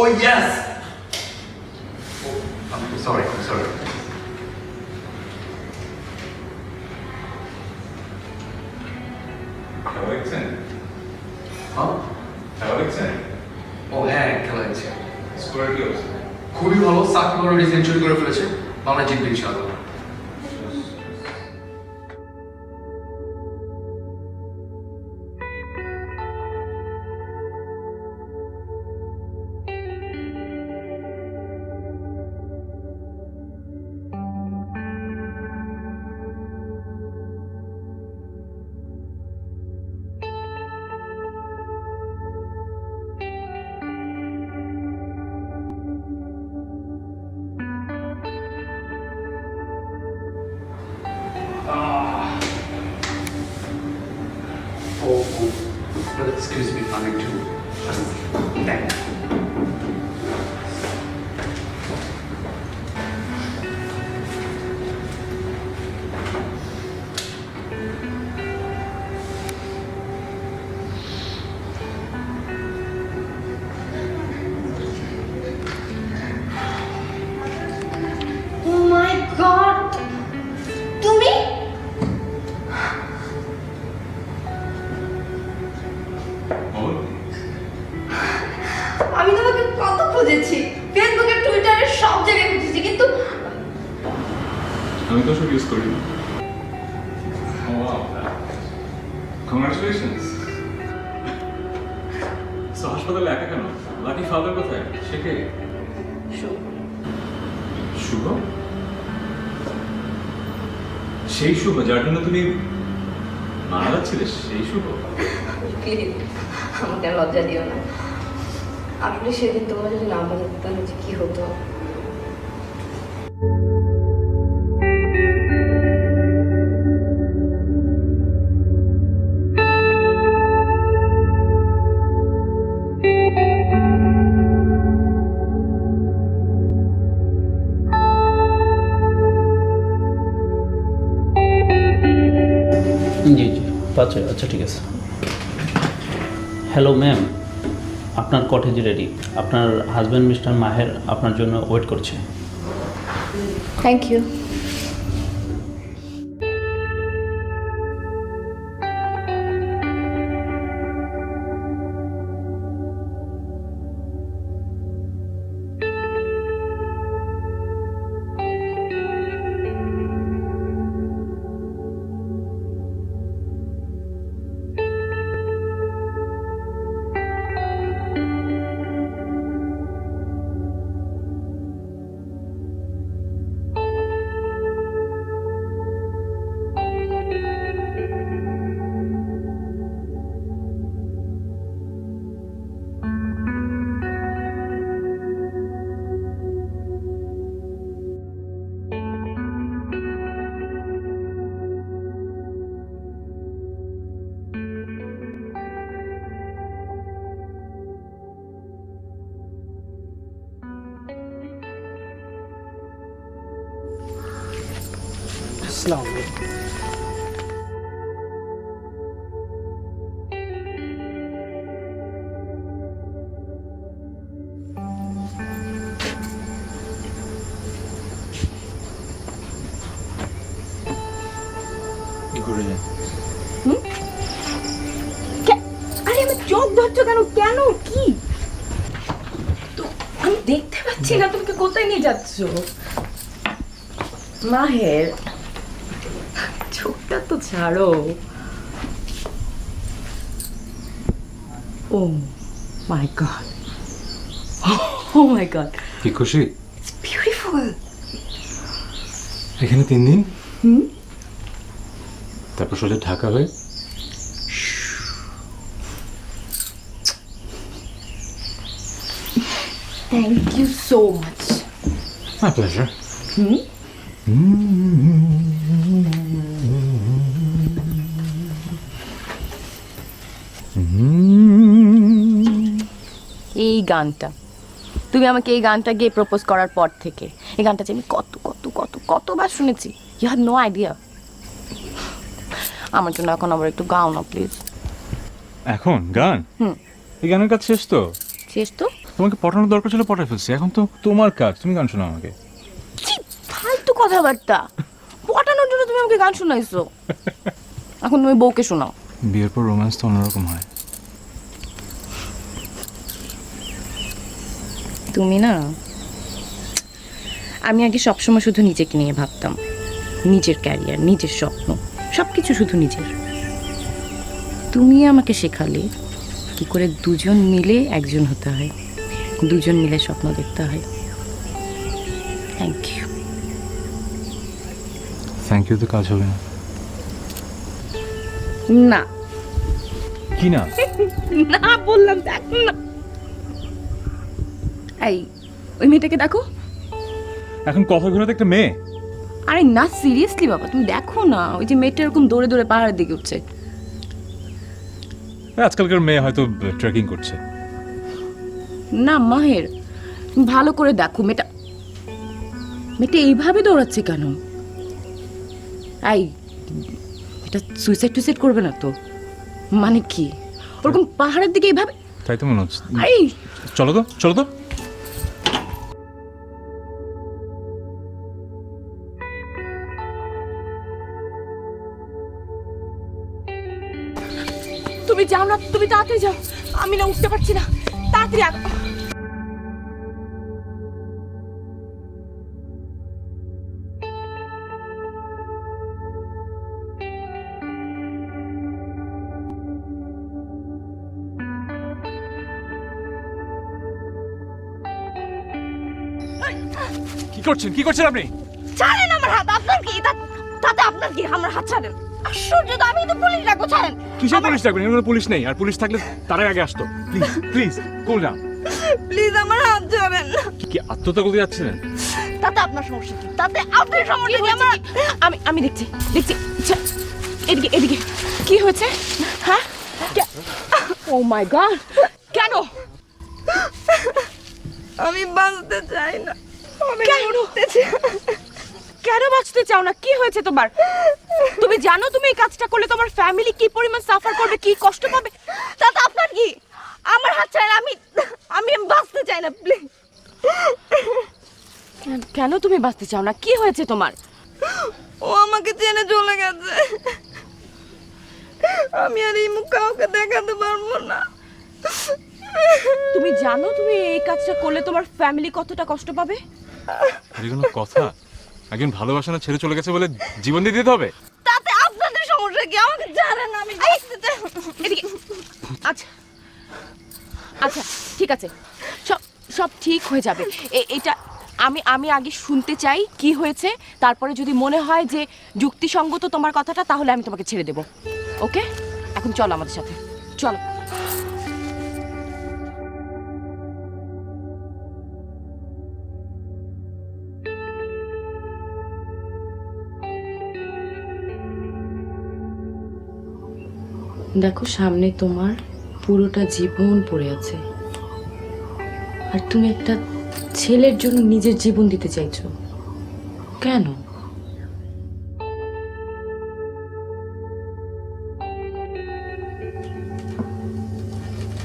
Oh yes. Oh, I'm sorry. খেলা দেখছেন? হ্যাঁ? খেলা দেখছেন? ও হ্যাঁ, খেলা হচ্ছে। স্কোরের কি অবস্থা? খুবই ভালো, সাকিব অলরেডি সেঞ্চুরি করে ফেলেছে। বাংলা জিতবে ইনশাআল্লাহ। Oh, but excuse me, I need to thank you. Oh my god! তুমি? আমি তোমাকে কত খুঁজেছি, ফেসবুকে, টুইটারে, সব জায়গায় খুঁজেছি, কিন্তু আমি তো সব ইউজ করি না। কংগ্রাচুলেশনস। সো হাসপাতালে একা কেন? লাকি ফাদার কোথায়? সে কে? শুভ? সেই শুভ যার জন্য তুমি মারা যাচ্ছিলে, সেই শুভ? প্লিজ আমাকে আর লজ্জা দিও না। আসলে সেদিন তোমরা যদি না বলতে তাহলে যে কি হতো। জি পাচ্ছে, আচ্ছা ঠিক আছে। হ্যালো ম্যাম, আপনার কটেজ রেডি। আপনার হাজব্যান্ড মিস্টার মাহের আপনার জন্য ওয়েট করছে। Thank you. আসসালামু আলাইকুম। ঘুরে যান। আরে আমার চোখ ধরছো কেন? কেন কি? তো আমি দেখতে পাচ্ছি না তুমি কোথায় নিয়ে যাচ্ছ। মাহের চোখটা তো ছাড়ো। ও মাই গড, ও মাই গড, কি খুশি? It's beautiful. এখানে 3 দিন, তারপর সোজা ঢাকা হয়ে thank you so much. My pleasure. এই গানটা তুমি আমাকে এই গানটা গিয়ে প্রপোজ করার পর থেকে এই গানটা যে আমি কতবার শুনেছি, ইউ হ্যাভ নো আইডিয়া। আমার জন্য এখন আবার একটু গাও না প্লিজ। এখন গান? এই গানের কাজ শেষ তো? শেষ তো? তোমাকে পটানোর দরকার ছিল, পটায় ফেলছি। এখন তো তোমার কাজ, তুমি গান শোনাও আমাকে। কি ফালতু কথাবার্তা! পটানোর জন্য তুমি আমাকে গান শোনাইছো, এখন তুমি বউকে শোনাও। বিয়ের পর রোম্যান্স তো অন্যরকম হয়। তুমি না, আমি আগে সবসময় শুধু নিজেকে নিয়ে ভাবতাম, নিজের ক্যারিয়ার, নিজের স্বপ্ন, সব কিছু শুধু নিজের। তুমি আমাকে শেখালে কি করে দুজন মিলে একজন হতে হয়, দুজন মিলে স্বপ্ন দেখতে হয়। Thank you. থ্যাংক ইউ তো কাজ হবে না। না কি না? না বললাম, দেখ না। এই, ওই মেয়েটাকে দেখো। এখন কথা ঘুরাতে একটা মেয়ে? আরে না, সিরিয়াসলি বাবা, তুমি দেখো না, ওই যে মেয়েটা এরকম দৌড়ে দৌড়ে পাহাড়ের দিকে উঠছে। আজকালকার মেয়ে হয়তো ট্রেকিং করছে। না মাহের, ভালো করে দেখো, মেয়েটা এইভাবে দৌড়াচ্ছে কেন? এই, এটা সুইসাইড টুইসাইড করবে না তো? মানে কি ওরকম পাহাড়ের দিকে এইভাবে? তাই তো মনে হচ্ছে। এই চলো তো, চলো তো। তুমি যাও না, তুমি তাড়াতাড়ি যাও, আমি না উঠতে পারছি না, তাড়াতাড়ি কি করছেন, কি করছেন আপনি? ছাড়েন আমার হাত, আপনার কি তাতে আপনার কি? আমার হাত ছাড়েন। আশ্চর্য তো, আমি তো পুলিশ ডাকবো, ছাড়েন। কিসের পুলিশ ডাকবেন? এখানে পুলিশ নেই, আর পুলিশ থাকলে তারাই আগে আসতো। Please please cool down. Please আমার হাত ছাড়েন। কি আত্মহত্যা করতে যাচ্ছিলেন? তাতে আপনার সমস্যা কি? তাতে আপনার সমস্যা কি? আমার আমি দেখছি দেখছি। এদিকে এদিকে, কি হয়েছে? হ্যাঁ, ও মাই গড, কেন? আমি বাঁচতে চাই না, আমি কেন? মরতে চাই। কেন বাঁচতে চাও না? কি হয়েছে তোমার? তুমি জানো তুমি এই কাজটা করলে তোমার ফ্যামিলি কি পরিমাণ সাফার করবে, কি কষ্ট পাবে? তাতে আপনার কি? আমার হাত ছাড়েন, আমি বাঁচতে চাই না, প্লিজ। কেন তুমি বাঁচতে চাও না? কি হয়েছে তোমার? ও আমাকে ছেড়ে চলে গেছে, আমি আর এই মুখ কাউকে দেখাতে পারবো না। তুমি জানো তুমি এই কাজটা করলে তোমার ফ্যামিলি কতটা কষ্ট পাবে? এটা কোনো কথা? একজন ভালোবাসা না ছেড়ে চলে গেছে বলে জীবন দিয়ে দিতে হবে? তাতে আপনাদের সমস্যা কি? আমাকে জানেন, আমি বাঁচতে চাই। এদিকে। আচ্ছা আচ্ছা, ঠিক আছে, সব সব ঠিক হয়ে যাবে। এটা আমি আগে শুনতে চাই কি হয়েছে, তারপরে যদি মনে হয় যে যুক্তিসঙ্গত তোমার কথাটা, তাহলে আমি তোমাকে ছেড়ে দেব। ওকে, এখন চলো আমাদের সাথে, চলো। দেখো, সামনে তোমার পুরোটা জীবন পড়ে আছে, আর তুমি একটা ছেলের জন্য নিজের জীবন দিতে চাইছো কেন?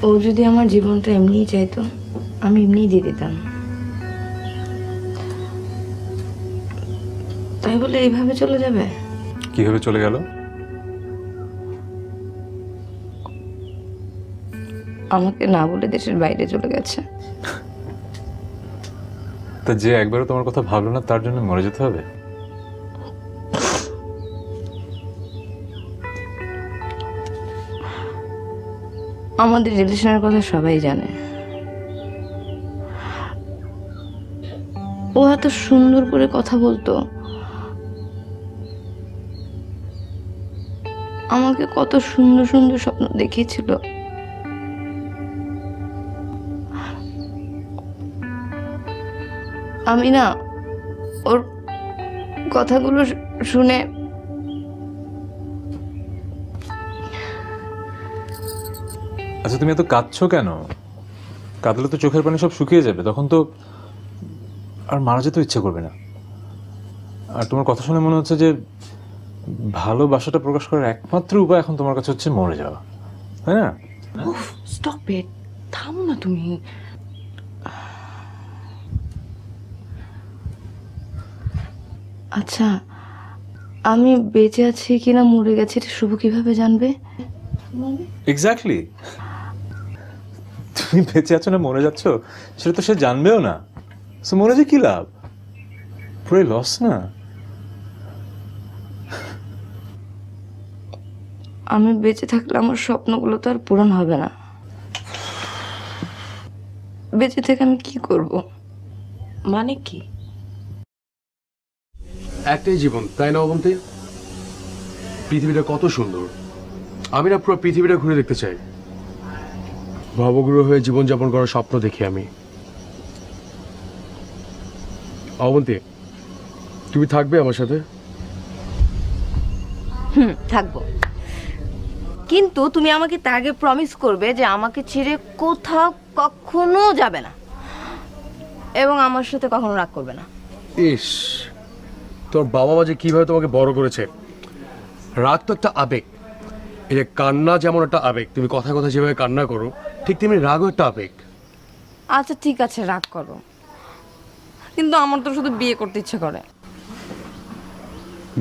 ও যদি আমার জীবনটা এমনিই চাইতো, আমি এমনিই দিয়ে দিতাম। তাই বলে এইভাবে চলে যাবে? কিভাবে চলে গেল? আমাকে না বলে দেশের বাইরে চলে গেছে। তা যে একবারও তোমার কথা ভাবলো না, তার জন্য মরে যেতে হবে? আমাদের রিলেশনের কথা সবাই জানে। ও এত সুন্দর করে কথা বলতো, আমাকে কত সুন্দর সুন্দর স্বপ্ন দেখিয়েছিল। আমি না ওর কথাগুলো শুনে আচ্ছা, তুমি এত কাঁদছো কেন? কাঁদলে তো চোখের পানি সব শুকিয়ে যাবে, তখন তো আর মারা যেতেও ইচ্ছে করবে না। আর তোমার কথা শুনে মনে হচ্ছে যে ভালোবাসাটা প্রকাশ করার একমাত্র উপায় এখন তোমার কাছে হচ্ছে মরে যাওয়া, তাই না? স্টপ ইট, থামো না তুমি। আচ্ছা, আমি বেঁচে আছি কিনা মরে গেছি এটা শুভ কিভাবে জানবে? এক্স্যাক্টলি, তুমি বেঁচে আছো না মরে যাচ্ছ সেটা তো সে জানবেও না। সো মরে যে কি লাভ, পুরো লস না। আমি বেঁচে থাকলে আমার স্বপ্নগুলো তো আর পূরণ হবে না। বেঁচে থেকে আমি কি করব? মানে কি? একটাই জীবন, তাই না অবন্তী? পৃথিবীটা কত সুন্দর, আমি না পুরো পৃথিবীটা ঘুরে দেখতে চাই। ভবগ্রহ হয়ে জীবনযাপন করার স্বপ্ন দেখি আমি। অবন্তী, তুমি থাকবে আমার সাথে? থাকবো, কিন্তু তুমি আমাকে তার আগে প্রমিস করবে যে আমাকে ছেড়ে কোথাও কখনো যাবে না এবং আমার সাথে কখনো রাগ করবে না। ইস, তোর বাবা মা যে কিভাবে তোমাকে বড় করেছে। রাগ তো একটা আবেগ, এই যে কান্না যেমন একটা আবেগ, তুমি কথা কথা যেভাবে কান্না করো ঠিক তেমনি রাগও একটা আবেগ। আচ্ছা ঠিক আছে, রাগ করো, কিন্তু আমার তো শুধু বিয়ে করতে ইচ্ছে করে।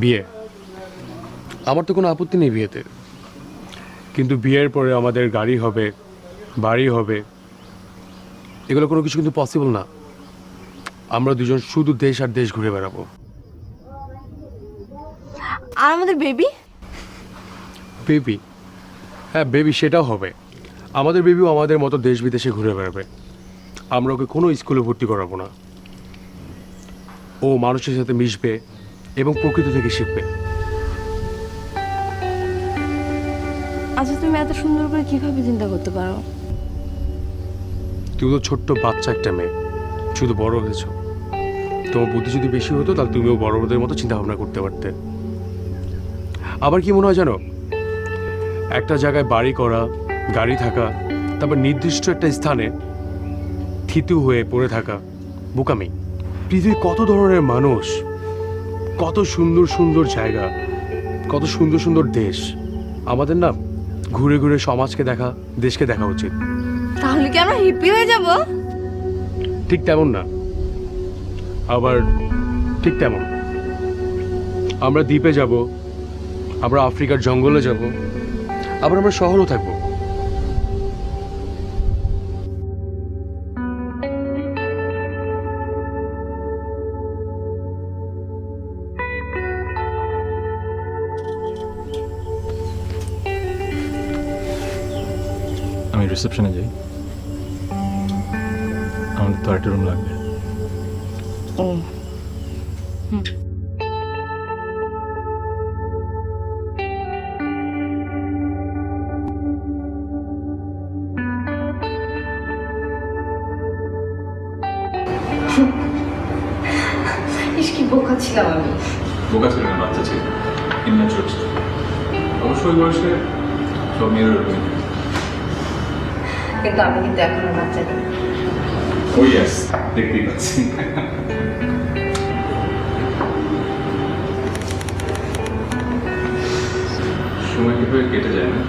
বিয়ে, আমার তো কোনো আপত্তি নেই বিয়েতে, কিন্তু বিয়ের পরে আমাদের গাড়ি হবে, বাড়ি হবে, এগুলো কোনো কিছু কিন্তু পসিবল না। আমরা দুজন শুধু দেশ আর দেশ ঘুরে বেড়াবো। আর আমাদের বেবি? বেবি, হ্যাঁ বেবি, সেটাও হবে। আমাদের বেবিও আমাদের মতো দেশ বিদেশে ঘুরে বেড়াবে। আমরা ওকে কোনো স্কুলে ভর্তি করাবো না। ও মানুষের সাথে মিশবে এবং প্রকৃতি থেকে শিখবে। আচ্ছা তুমি এত সুন্দর করে কিভাবে চিন্তা করতে পারো? তুমি তো ছোট্ট বাচ্চা একটা মেয়ে, শুধু বড় হয়েছো। তোমার বুদ্ধি যদি বেশি হতো তাহলে তুমিও বড়দের মতো চিন্তা ভাবনা করতে পারতে। আবার কি মনে হয় জানো, একটা জায়গায় বাড়ি করা, গাড়ি থাকা, তারপর নির্দিষ্ট একটা স্থানে থিতু হয়ে পড়ে থাকা বোকামি। পৃথিবীর কত ধরনের মানুষ, কত সুন্দর সুন্দর জায়গা, কত সুন্দর সুন্দর দেশ। আমাদের না ঘুরে ঘুরে সমাজকে দেখা, দেশকে দেখা উচিত। তাহলে কি আমরা হিপি হয়ে যাব? ঠিক তেমন না, আবার ঠিক তেমন। আমরা দ্বীপে যাব, আমরা আফ্রিকার জঙ্গলে যাব, আবার আমরা শহরেও থাকবো। আমি রিসেপশনে যাই, আমাদের তো আরেকটা রুম লাগবে। ও কি বোকা ছিলাম আমি। বোকা ছিল না, বাচ্চা ছিল, ইনম্যাচুর ছিল। অবশ্যই বয়সে সব মেয়ের এরকম। কিন্তু আমি কিন্তু এখনো বাচ্চা নেই। ও ইয়েস, দেখতেই পাচ্ছি। সময় কিভাবে কেটে যায় না।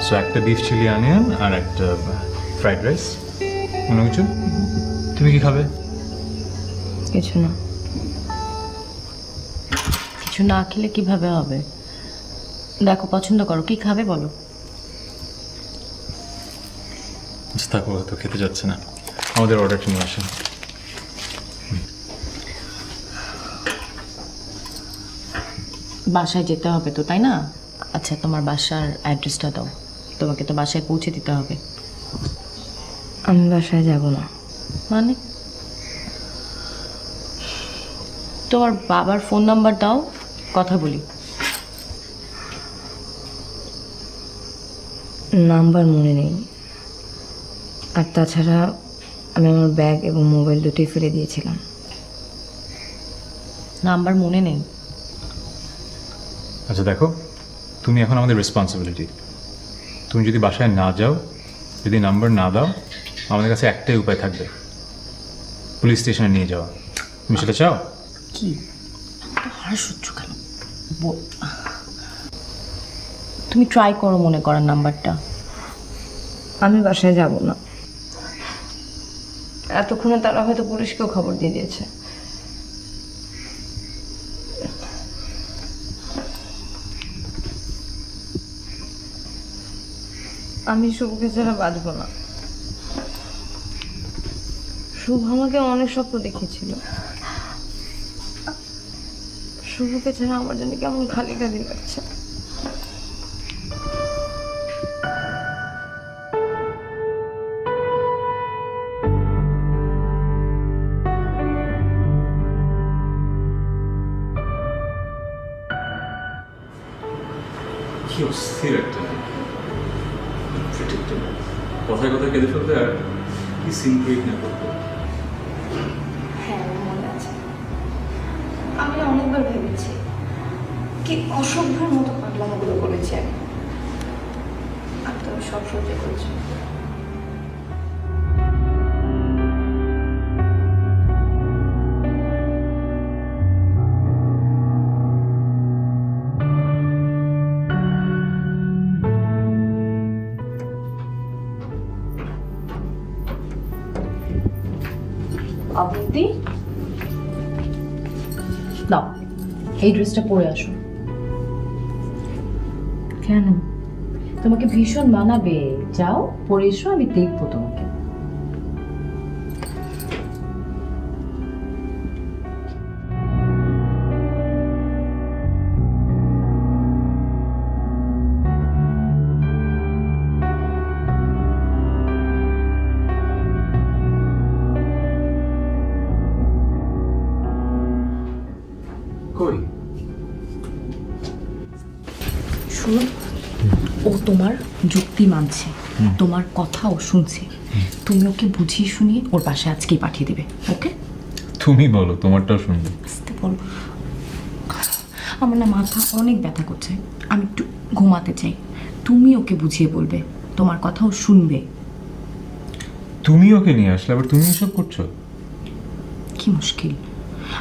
সো একটা বিফ চিলি অনিয়ন আর একটা ফ্রাইড রাইস। অন্য কিছু? তুমি কি খাবে? কিছু না। কিছু না খেলে কিভাবে হবে? দেখো পছন্দ করো, কি খাবে বলো। থাকো, তো খেতে যাচ্ছে না, আমাদের অর্ডারটা নিয়ে আসেন। বাসায় যেতে হবে তো, তাই না? আচ্ছা তোমার বাসার অ্যাড্রেসটা দাও। তোমাকে তো বাসায় পৌঁছে দিতে হবে। আমি বাসায় যাব না। মানে তোমার বাবার ফোন নাম্বার দাও, কথা বলি। নাম্বার মনে নেই, আর তাছাড়া আমি আমার ব্যাগ এবং মোবাইল দুটোই ফেলে দিয়েছিলাম। নাম্বার মনে নেই? আচ্ছা দেখো, তুমি এখন আমাদের রেসপন্সিবিলিটি। তুমি যদি বাসায় না যাও, যদি নাম্বার না দাও, আমাদের কাছে একটাই উপায় থাকবে, পুলিশ স্টেশনে নিয়ে যাওয়া। তুমি সেটা চাও? কি আর সহ্য কেন? তুমি ট্রাই করো মনে করার নাম্বারটা। আমি বাসায় যাব না। এতক্ষণে তারা হয়তো পুলিশকেও খবর দিয়ে দিয়েছে। আমি শুভকে ছাড়া বাঁচব না। শুভ আমাকে অনেক স্বপ্ন দেখিয়েছিল। শুভকে ছাড়া আমার জন্য কেমন খালি খালি লাগছে। কি অস্থির একটা কথায় কথায় কেঁদে ফেলতে, আর কি সিন ক্রিয়েট না করতে। হ্যাঁ, মনে আছে। আমি অনেকবার ভেবেছি কি অসভ্যের মতো পাগলামোগুলো করেছি আমি। আর তুমি সব সহ্য করেছো। অবধি নাও, এই ড্রেসটা পরে আসো। কেন? তোমাকে ভীষণ মানাবে, যাও পরে এসো, আমি দেখবো তোমাকে। কই? শুনো, ও তোমার যুক্তি মানছে, তোমার কথাও শুনছে। তুমি ওকে বুঝিয়ে শুনিয়ে ওর বাসায় আজকেই পাঠিয়ে দেবে, ওকে? তুমি বলো, তোমারটাও শুনবে। আস্তে বলো। আমার না মাথা অনেক ব্যথা করছে, আমি একটু ঘুমাতে চাই। তুমি ওকে বুঝিয়ে বলবে, তোমার কথাও শুনবে। তুমি ওকে নিয়ে আসলে আবার তুমি এসব করছো? কি মুশকিল!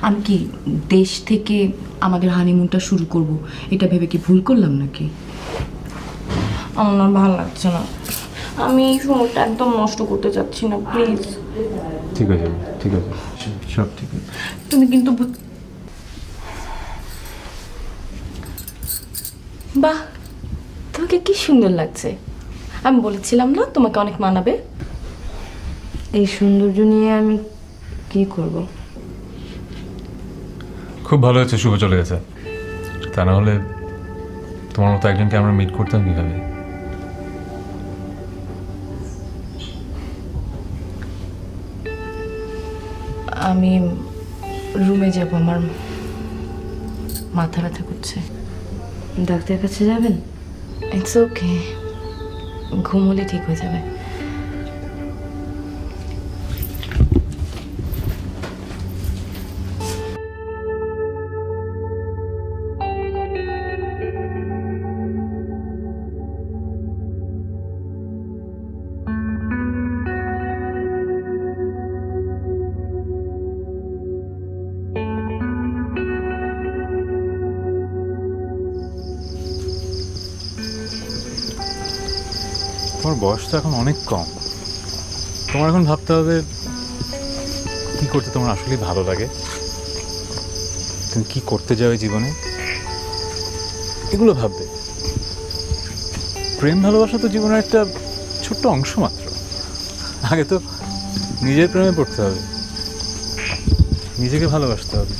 আমি কি দেশ থেকে আমাদের হানিমুনটা শুরু করব এটা ভেবে কি ভুল করলাম নাকি? আমার না ভালো লাগছে না। আমি এই সময়টা একদম নষ্ট করতে চাচ্ছি না, প্লিজ। ঠিক আছে, ঠিক আছে, সব ঠিক আছে। তুমি কিন্তু বাহ, তোমাকে কি সুন্দর লাগছে। আমি বলেছিলাম না তোমাকে অনেক মানাবে। এই সৌন্দর্য নিয়ে আমি কি করব? খুব ভালো হয়েছে শুভ চলে গেছে, তা না হলে তোমার মতো একজনকে আমরা মিট করতাম কিভাবে? আমি রুমে যাব, আমার মাথা ব্যথা করছে। ডাক্তারের কাছে যাবেন? ইটস ওকে, ঘুম হলে ঠিক হয়ে যাবে। তোমার বয়স তো এখন অনেক কম, তোমার এখন ভাবতে হবে কি করতে তোমার আসলে ভালো লাগে, তুমি কি করতে যাও এই জীবনে, এগুলো ভাববে। প্রেম ভালোবাসা তো জীবনের একটা ছোট্ট অংশ মাত্র। আগে তো নিজের প্রেমে পড়তে হবে, নিজেকে ভালোবাসতে হবে।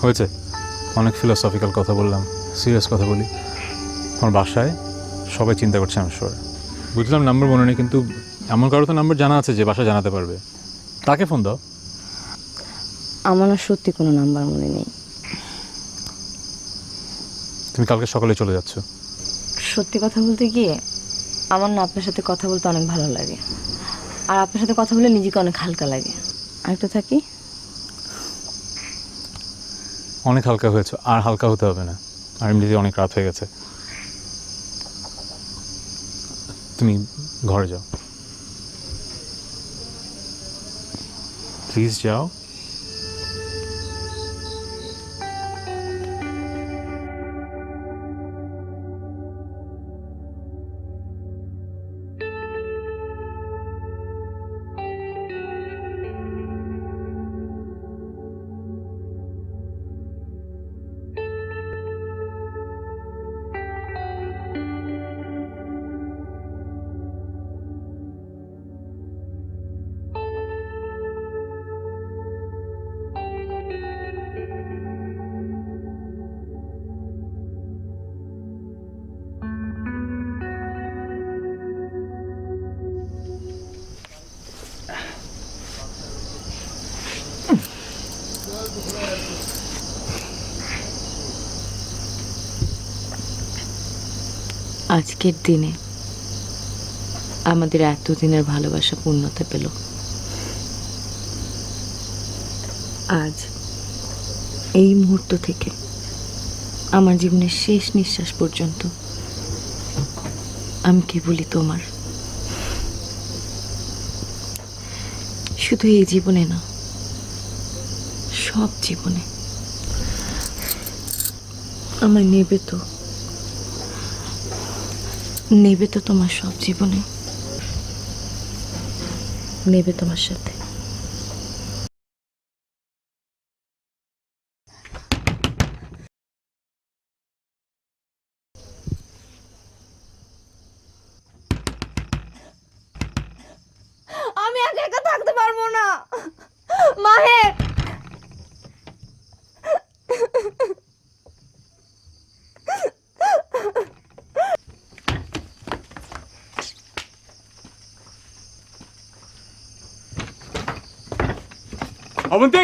হয়েছে, অনেক ফিলোসফিক্যাল কথা বললাম, সিরিয়াস কথা বলি। আমার বাসায় সবাই চিন্তা করছে আমি শিওর। বুঝলাম নাম্বার মনে নেই, কিন্তু এমন কারো তো নাম্বার জানা আছে যে বাসায় জানাতে পারবে, তাকে ফোন দাও। আমার না সত্যি কোনো নাম্বার মনে নেই। তুমি কালকে সকালে চলে যাচ্ছ। সত্যি কথা বলতে গিয়ে আমার না আপনার সাথে কথা বলতে অনেক ভালো লাগে, আর আপনার সাথে কথা বলে নিজেকে অনেক হালকা লাগে। আর একটু থাকি। অনেক হালকা হয়েছে, আর হালকা হতে হবে না, আর এমনিতে অনেক রাত হয়ে গেছে। তুমি ঘরে যাও, প্লিজ যাও। আজকের দিনে আমাদের এতদিনের ভালোবাসা পূর্ণতা পেল। আজ এই মুহূর্ত থেকে আমার জীবনের শেষ নিঃশ্বাস পর্যন্ত আমি কেবলই তোমার। শুধু এই জীবনে না, সব জীবনে আমায় নেবে তো তোমার সব জীবনে, নেবে তোমার সাথে। আমি একা একা থাকতে পারবো না মাহের। অবন্তী,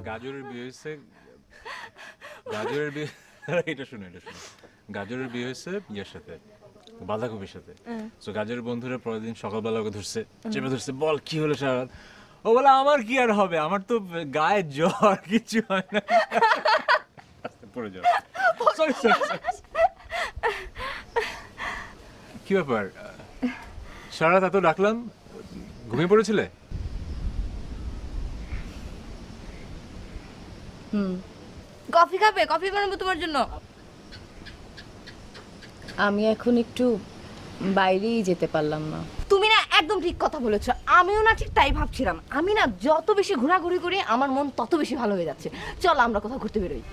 গাজরের বিয়ে হয়েছে, এটা শুনো, গাজরের বিয়ে হয়েছে ইয়ের সাথে, বাঁধাকপির সাথে। তো গাজরের বন্ধুরা পরের দিন সকালবেলা ওকে ধরছে, চেপে ধরছে, বল কি হলো সারা রাত? ও বলে আমার কি আর হবে, আমার তো গায়ে জ্বর, কিছু হয় না। পড়ে যাও। কি ব্যাপার, সারা রাত এত ডাকলাম, ঘুমিয়ে পড়েছিলে? কফি খাবে? কফি বানাবো তোমার জন্য। আমি এখন একটু বাইরেই যেতে পারলাম না। তুমি না একদম ঠিক কথা বলেছো, আমিও না ঠিক তাই ভাবছিলাম। আমি না যত বেশি ঘোরাঘুরি করি আমার মন তত বেশি ভালো হয়ে যাচ্ছে। চল আমরা কোথাও ঘুরতে বেরোই।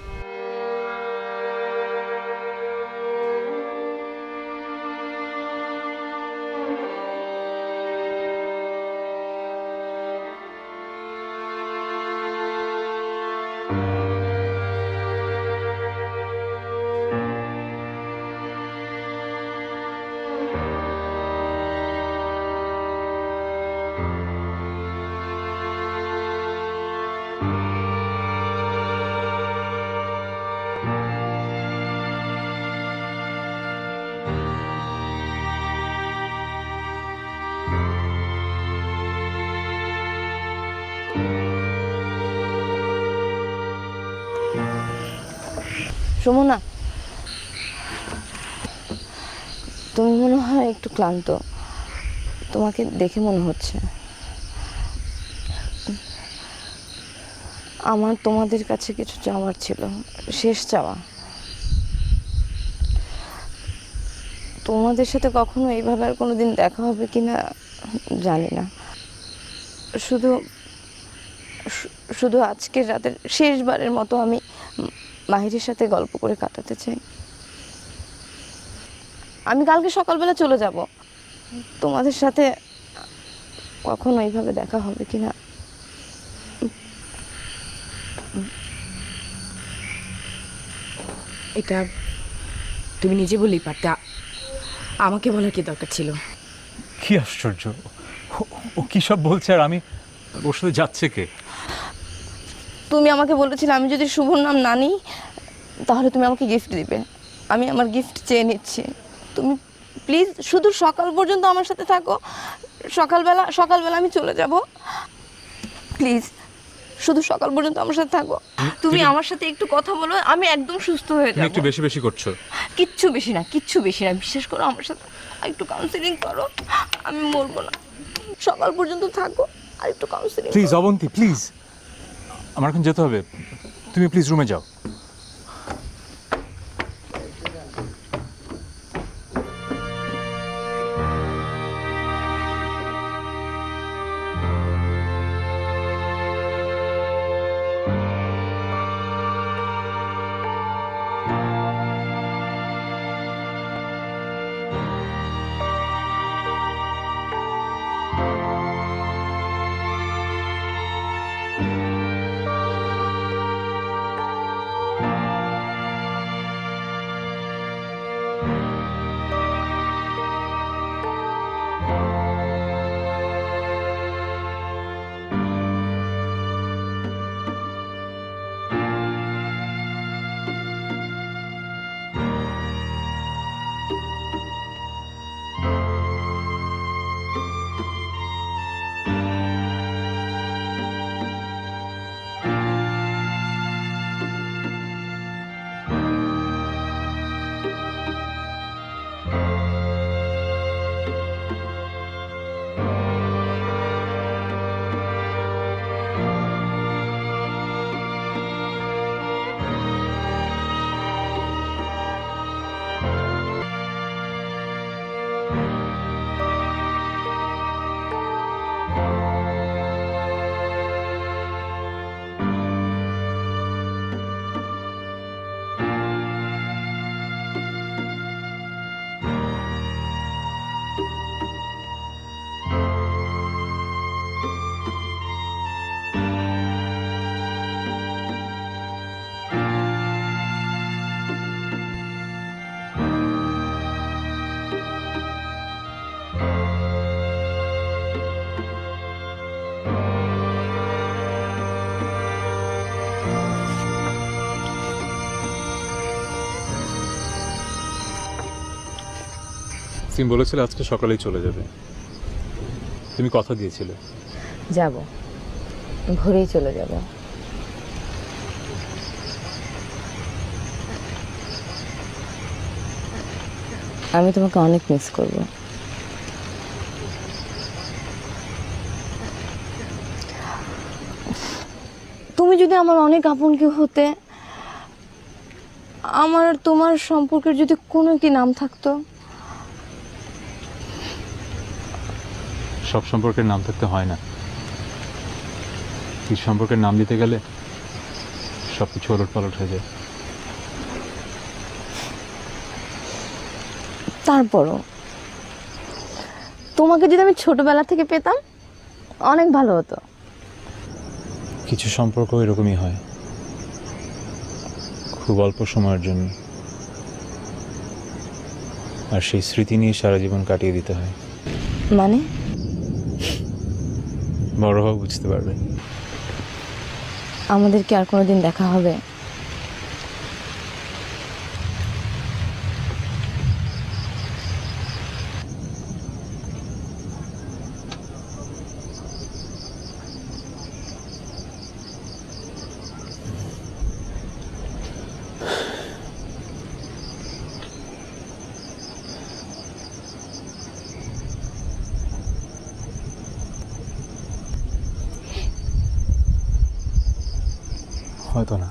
সুমনা, তুমি মনে হয় একটু ক্লান্ত, তোমাকে দেখে মনে হচ্ছে। আমার তোমাদের কাছে কিছু চাওয়ার ছিল, শেষ চাওয়া। তোমাদের সাথে কখনো এইভাবে আর কোনোদিন দেখা হবে কিনা জানি না, শুধু শুধু আজকের রাতের শেষবারের মতো আমি মাহিরের সাথে গল্প করে কাটাতে চাই। আমি কালকে সকালবেলা চলে যাব, তোমাদের সাথে কখনো এইভাবে দেখা হবে কিনা। এটা তুমি নিজে বললেই পারতে, আমাকে বলার কি দরকার ছিল? কি আশ্চর্য, ও কি সব বলছে আর আমি ওর সাথে যাচ্ছে কে? তুমি আমাকে বলেছিলে আমি যদি শুভর নাম না নিই তাহলে তুমি আমাকে গিফট দিবে। আমি আমার গিফট চেয়ে নিচ্ছি। তুমি প্লিজ শুধু সকাল পর্যন্ত আমার সাথে থাকো, সকালবেলা আমি চলে যাব। প্লিজ শুধু সকাল পর্যন্ত আমার সাথে থাকো। তুমি আমার সাথে একটু কথা বলো, আমি একদম সুস্থ হয়ে তুমি যাব। একটু বেশি বেশি করছো। কিচ্ছু বেশি না, বিশ্বাস করো আমার সাথে একটু কাউন্সিলিং করো, আমি মরবো না। সকাল পর্যন্ত থাকো আর একটু কাউন্সিলিং। প্লিজ অবন্তী, প্লিজ, আমার এখন যেতে হবে, তুমি প্লিজ রুমে যাও। সিম বলেছিলে আজকে সকালেই চলে যাবে, তুমি কথা দিয়েছিলে। যাব, ভোরেই চলে যাব। আমি তোমাকে অনেক মিস করব। তুমি যদি আমার অনেক আপন কেউ হতে, আমার আর তোমার সম্পর্কের যদি কোনো কি নাম থাকতো। সব সম্পর্কের নাম থাকতে হয় না, এই সম্পর্কের নাম দিতে গেলে সব কিছু ওলটপালট হয়ে যায়। তারপরও তোমাকে যদি আমি ছোটবেলা থেকে পেতাম অনেক ভালো হতো। কিছু সম্পর্ক এরকমই হয়, খুব অল্প সময়ের জন্য, আর সেই স্মৃতি নিয়ে সারা জীবন কাটিয়ে দিতে হয়। মানে বড় হও, বুঝতে পারবে। আমাদের কি আর কোনোদিন দেখা হবে? হয়তো না।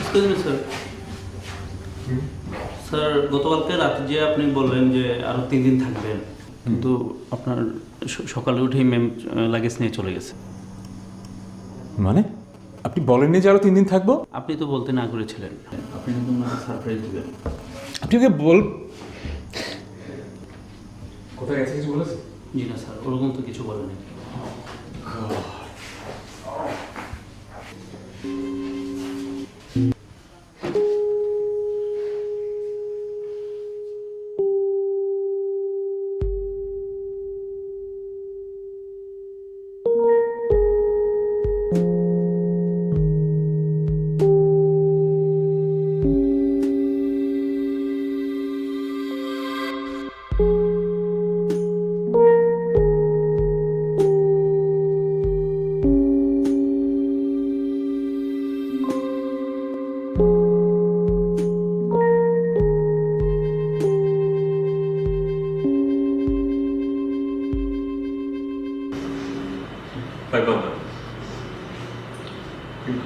এক্সকিউজ মি স্যার, স্যার গতকালকে রাতে যে আপনি বললেন যে আরও 3 দিন থাকবেন, কিন্তু আপনার সকালে উঠেই ম্যাম লাগেজ নিয়ে চলে গেছে। মানে আপনি বলেননি যে আরো 3 দিন থাকবো? আপনি তো বলতে না করেছিলেন আপনি কিন্তু ওনাকে সারপ্রাইজ দেবেন। আপনি ওকে বল কোথায় গেছে কিছু বলেছে? জি না স্যার, ওরকম তো কিছু বলেনি।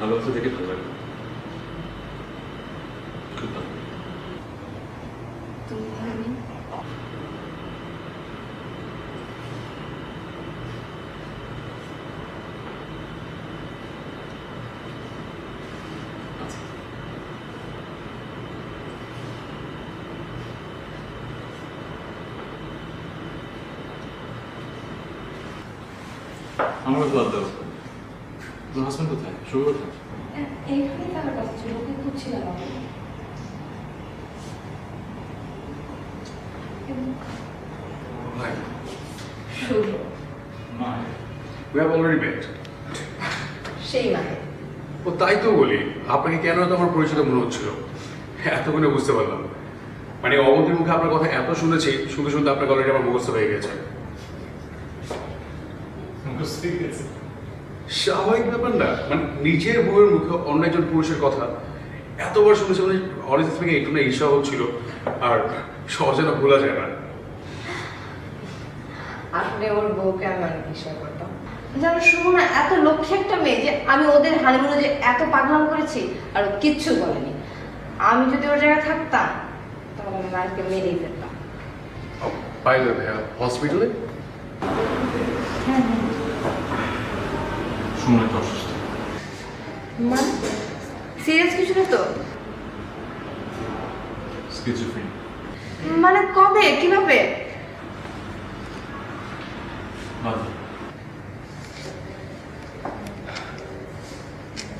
ভালো আছে দেখে ভালো লাগে, খুব ভালো। তুমি ভালো নেই? আমার তো বাদ দাও। তোমার হাজবেন্ড কোথায়? শুভ কোথায়? এইখানেই থাকার কথা ছিল, ওকে খুঁজছিলাম আমি। শুভ We have already met. সেই মানে ও তাই তো বলি, আপনাকে কেন এত আমার পরিচিত মনে হচ্ছিল, এতক্ষণে বুঝতে পারলাম। মানে অবন্তীর মুখে আপনার কথা এত শুনেছি, শুনতে শুনতে আপনার অলরেডি আমার মুখস্থ হয়ে গেছে। স্বাভাবিক ব্যাপার না, মানে নিজের বউয়ের মুখে অন্য একজন পুরুষের কথা এতবার শুনেছি, মানে অরিজিৎ থেকে একটু না ঈর্ষা হচ্ছিল, আর সহজে না ভোলা যায় না। আসলে ওর বউকে আমি অনেক বিশ্বাস করতাম। জানো শুনো না, এত লক্ষ্যে একটা মেয়ে যে আমি ওদের হানিমুনে যে এত পাগলাম করেছি আর ও কিচ্ছু বলেনি। আমি যদি ওর জায়গায় থাকতাম তাহলে আমি মাইকে মেরেই ফেলতাম। বাই দ্য ওয়ে, হসপিটালে শুনে তো অসুস্থ। মানে সিরিয়াস কিছু না তো? স্কিজোফ্রেনিয়া। মানে কবে, কিভাবে?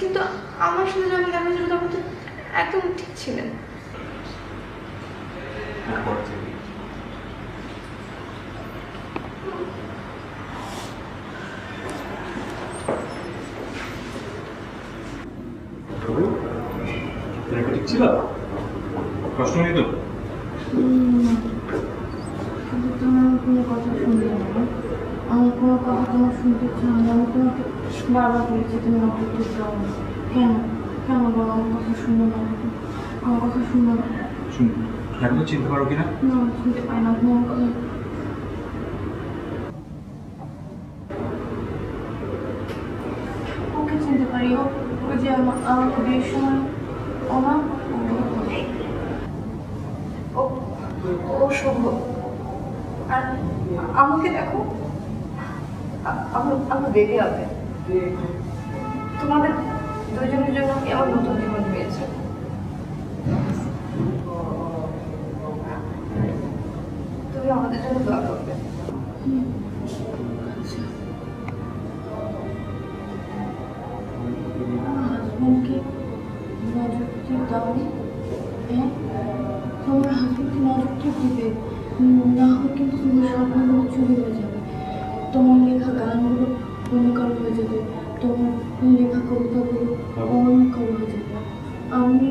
কিন্তু আমার সাথে যখন দেখা ছিল তখন তো একদম ঠিক ছিলেন। ঠিক ছিল? কষ্ট নেই তো? তোমার কোনো কথা শুনবে না, আমার কোনো কথা তোমার শুনতে চাও না। আমি তোমাকে বারবার বলেছি তুমি আমাকে একটু যাও না। কেন কেন বলো আমার কথা শুনো না? আমার কথা শুনো না। শুনুন, এখন তো চিনতে পারো কিনা? না শুনতে পাই না, তুমি আমার কথা ওকে চিনতে পারি। ও যে আমাকে বিয়ের সময় ওমা ও শুভ। আর আমাকে দেখো, আমার বেবি হবে। তোমাদের দুজনের জন্য আমি আমার নতুন জীবন পেয়েছি। তুমি আমাদের জন্য দোয়া করবে। চুরি হয়ে যাবে, তোমার লেখা গানগুলো অন্য কারো হয়ে যাবে, তোমার লেখা কবিতাগুলো অন্য কারো হয়ে যাবে। আমি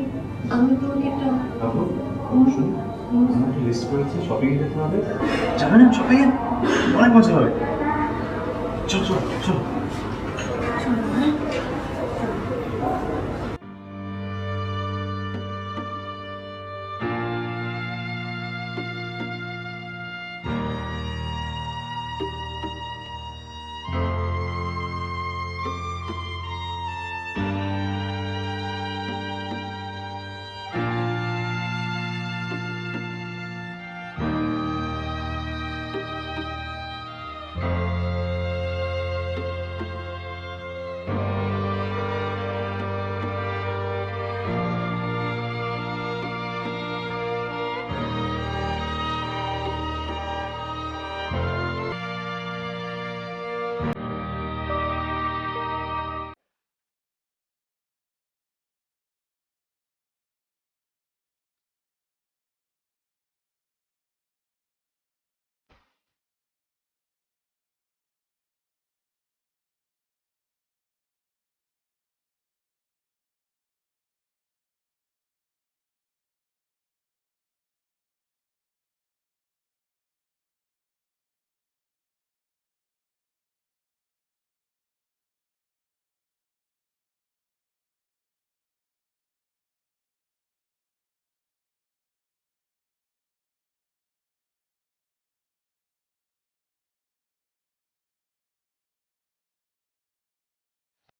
আমি তোমাকে একটা লিস্ট করেছি, শপিং যেতে হবে। যাবে না শপিং? অনেক মজা হবে। চল চল চল।